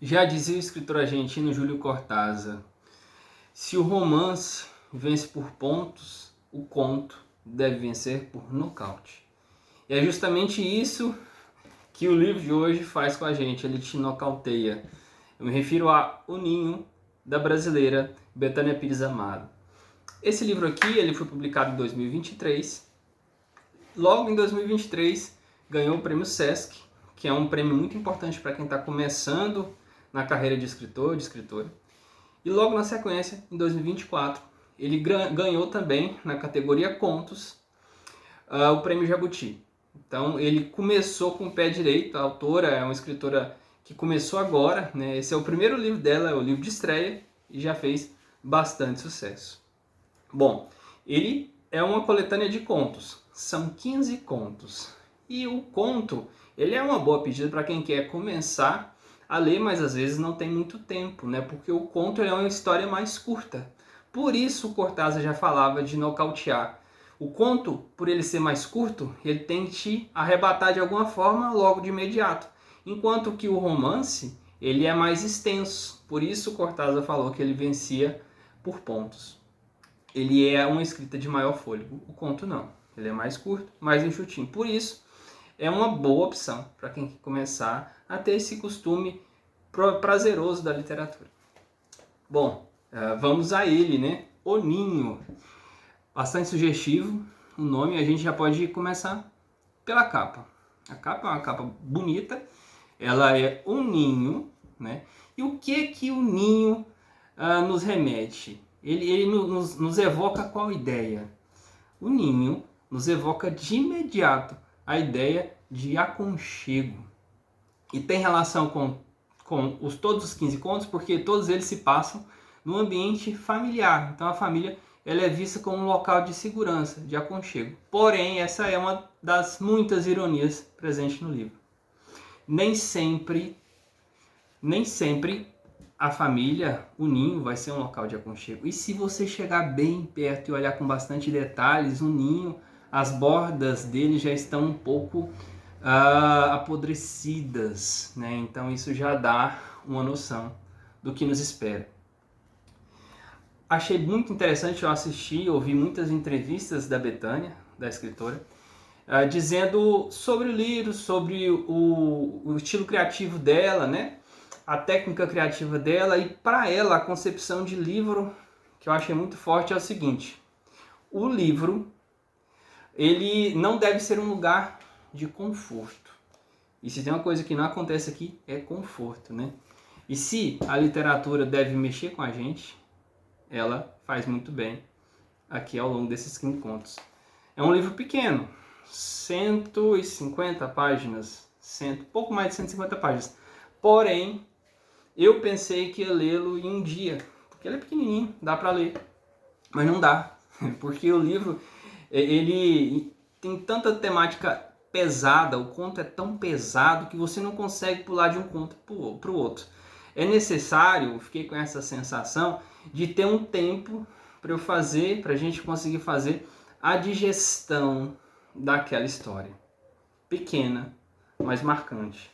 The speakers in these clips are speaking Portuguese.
Já dizia o escritor argentino Júlio Cortázar: se o romance vence por pontos, o conto deve vencer por nocaute. E é justamente isso que o livro de hoje faz com a gente, ele te nocauteia. Eu me refiro a O Ninho, da brasileira Bethânia Pires Amaro. Esse livro aqui ele foi publicado em 2023. Logo em 2023 ganhou o prêmio Sesc, que é um prêmio muito importante para quem está começando na carreira de escritor, de escritora. E logo na sequência, em 2024, ele ganhou também, na categoria Contos, o prêmio Jabuti. Então ele começou com o pé direito, a autora é uma escritora que começou agora, né? Esse é o primeiro livro dela, é o livro de estreia, e já fez bastante sucesso. Bom, ele é uma coletânea de contos, são 15 contos. E o conto, ele é uma boa pedida para quem quer começar a ler, mas às vezes não tem muito tempo, né? Porque o conto é uma história mais curta. Por isso o Cortázar já falava de nocautear. O conto, por ele ser mais curto, ele tem que te arrebatar de alguma forma logo de imediato. Enquanto que o romance, ele é mais extenso. Por isso o Cortázar falou que ele vencia por pontos. Ele é uma escrita de maior fôlego. O conto não. Ele é mais curto, mais enxutinho. Por isso, é uma boa opção para quem quer começar a ter esse costume prazeroso da literatura. Bom, vamos a ele, né? O Ninho. Bastante sugestivo o nome. A gente já pode começar pela capa. A capa é uma capa bonita. Ela é um ninho, né? E o que o ninho nos remete? Ele nos evoca qual ideia? O ninho nos evoca de imediato a ideia de aconchego. E tem relação com todos os 15 contos, porque todos eles se passam no ambiente familiar. Então a família ela é vista como um local de segurança, de aconchego. Porém, essa é uma das muitas ironias presentes no livro. Nem sempre a família, o ninho, vai ser um local de aconchego. E se você chegar bem perto e olhar com bastante detalhes, o ninho, as bordas dele já estão um pouco apodrecidas, né? Então isso já dá uma noção do que nos espera. Achei muito interessante, eu assisti, ouvi muitas entrevistas da Bethânia, da escritora, dizendo sobre o livro, sobre o estilo criativo dela, né? A técnica criativa dela, e para ela a concepção de livro que eu achei muito forte é o seguinte: o livro ele não deve ser um lugar de conforto. E se tem uma coisa que não acontece aqui é conforto, né? E se a literatura deve mexer com a gente, ela faz muito bem aqui ao longo desses 15 contos. É um livro pequeno, 150 páginas, pouco mais de 150 páginas. Porém, eu pensei que ia lê-lo em um dia, porque ele é pequenininho, dá para ler, mas não dá, porque o livro ele tem tanta temática pesada, o conto é tão pesado que você não consegue pular de um conto para o outro. É necessário, fiquei com essa sensação de ter um tempo para eu fazer, para a gente conseguir fazer a digestão daquela história. Pequena, mas marcante.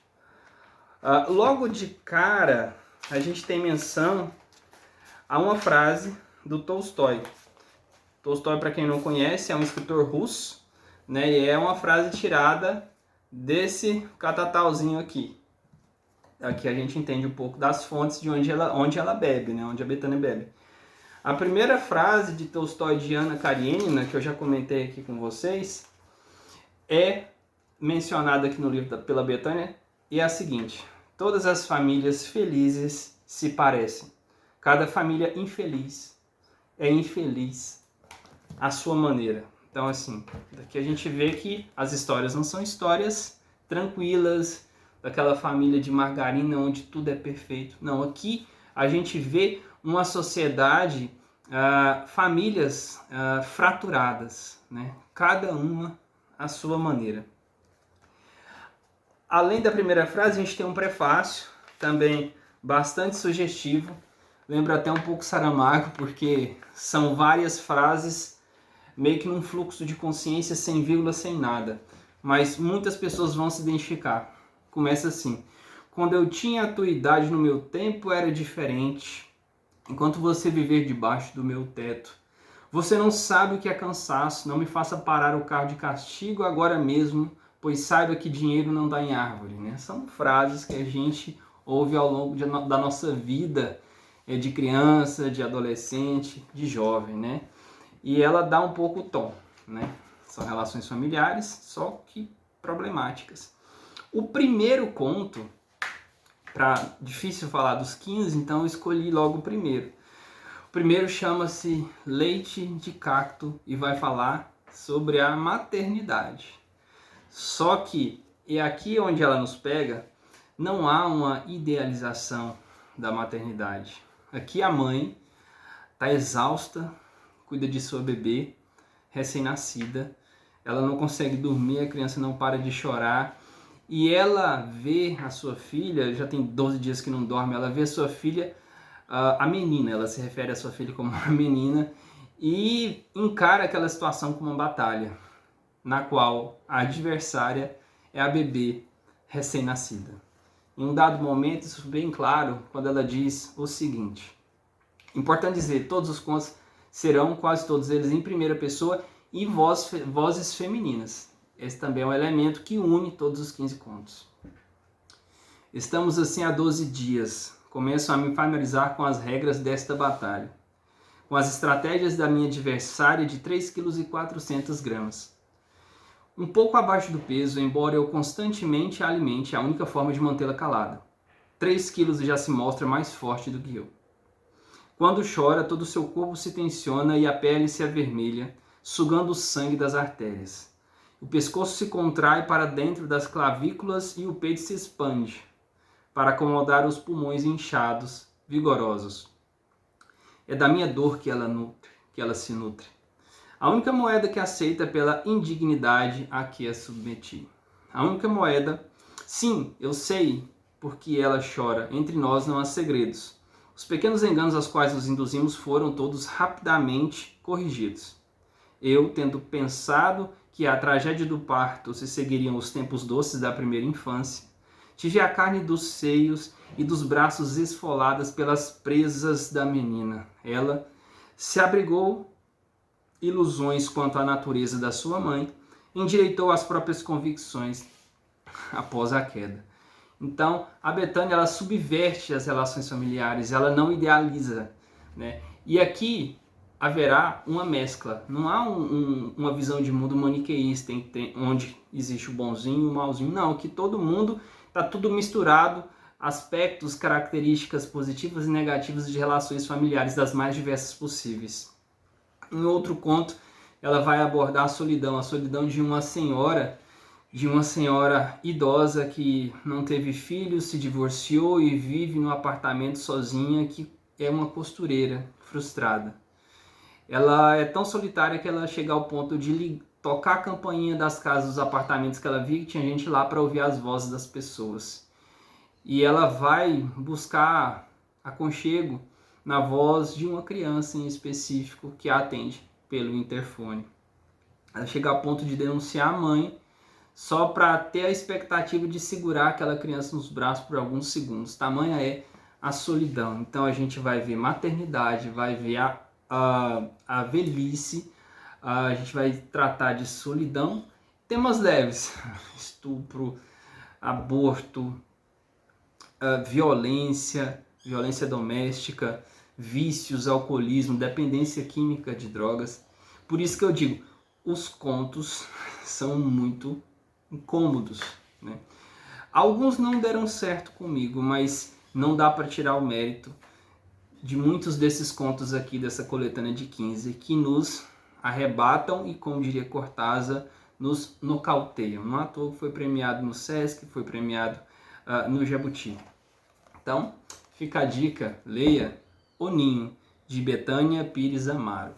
Logo de cara, a gente tem menção a uma frase do Tolstói. Tolstói, para quem não conhece, é um escritor russo, né? E é uma frase tirada desse catatauzinho aqui. Aqui a gente entende um pouco das fontes de onde ela bebe, né? Onde a Bethânia bebe. A primeira frase de Tolstói de Anna Karenina, que eu já comentei aqui com vocês, é mencionada aqui no livro pela Bethânia, e é a seguinte: todas as famílias felizes se parecem. Cada família infeliz é infeliz à sua maneira. Então, assim, daqui a gente vê que as histórias não são histórias tranquilas, daquela família de margarina onde tudo é perfeito. Não, aqui a gente vê uma sociedade, famílias fraturadas, né? Cada uma à sua maneira. Além da primeira frase, a gente tem um prefácio, também bastante sugestivo. Lembra até um pouco Saramago, porque são várias frases meio que num fluxo de consciência, sem vírgula, sem nada. Mas muitas pessoas vão se identificar. Começa assim: quando eu tinha a tua idade no meu tempo era diferente. Enquanto você viver debaixo do meu teto, você não sabe o que é cansaço. Não me faça parar o carro de castigo agora mesmo, pois saiba que dinheiro não dá em árvore, né? São frases que a gente ouve ao longo da nossa vida, de criança, de adolescente, de jovem, né? E ela dá um pouco o tom, né? São relações familiares, só que problemáticas. O primeiro conto, difícil falar dos 15, então eu escolhi logo o primeiro. O primeiro chama-se Leite de Cacto e vai falar sobre a maternidade. Só que, e aqui onde ela nos pega, não há uma idealização da maternidade. Aqui a mãe está exausta, cuida de sua bebê recém-nascida, ela não consegue dormir, a criança não para de chorar, e ela vê a sua filha, já tem 12 dias que não dorme, ela vê a sua filha, a menina, ela se refere à sua filha como uma menina, e encara aquela situação como uma batalha, na qual a adversária é a bebê recém-nascida. Em um dado momento, isso é bem claro, quando ela diz o seguinte: importante dizer, todos os contos serão, quase todos eles, em primeira pessoa e vozes femininas. Esse também é um elemento que une todos os 15 contos. Estamos assim há 12 dias. Começo a me familiarizar com as regras desta batalha, com as estratégias da minha adversária de 3,4 kg. Um pouco abaixo do peso, embora eu constantemente a alimente, é a única forma de mantê-la calada. 3 quilos já se mostra mais forte do que eu. Quando chora, todo o seu corpo se tensiona e a pele se avermelha, sugando o sangue das artérias. O pescoço se contrai para dentro das clavículas e o peito se expande, para acomodar os pulmões inchados, vigorosos. É da minha dor que ela se nutre. A única moeda que aceita pela indignidade a que a submeti. A única moeda, sim, eu sei porque ela chora, entre nós não há segredos. Os pequenos enganos aos quais nos induzimos foram todos rapidamente corrigidos. Eu, tendo pensado que a tragédia do parto se seguiriam os tempos doces da primeira infância, tive a carne dos seios e dos braços esfoladas pelas presas da menina. Ela se abrigou ilusões quanto à natureza da sua mãe, endireitou as próprias convicções após a queda. Então, a Betânia, ela subverte as relações familiares, ela não idealiza, né? E aqui haverá uma mescla, não há uma visão de mundo maniqueísta, onde existe o bonzinho e o malzinho, não, que todo mundo está tudo misturado, aspectos, características positivas e negativas de relações familiares das mais diversas possíveis. Em outro conto, ela vai abordar a solidão de uma senhora idosa que não teve filhos, se divorciou e vive num apartamento sozinha, que é uma costureira frustrada. Ela é tão solitária que ela chega ao ponto de tocar a campainha das casas, dos apartamentos que ela via, que tinha gente lá para ouvir as vozes das pessoas. E ela vai buscar aconchego na voz de uma criança em específico que a atende pelo interfone. Ela chega ao ponto de denunciar a mãe só para ter a expectativa de segurar aquela criança nos braços por alguns segundos. Tamanha é a solidão. Então a gente vai ver maternidade, vai ver a velhice, a gente vai tratar de solidão, temas leves, estupro, aborto, violência doméstica, vícios, alcoolismo, dependência química de drogas. Por isso que eu digo, os contos são muito incômodos, né? Alguns não deram certo comigo, mas não dá para tirar o mérito de muitos desses contos aqui dessa coletânea de 15 que nos arrebatam e, como diria Cortázar, nos nocauteiam. Não à toa foi premiado no Sesc, foi premiado no Jabuti. Então, fica a dica, leia O Ninho, de Betânia Pires Amaro.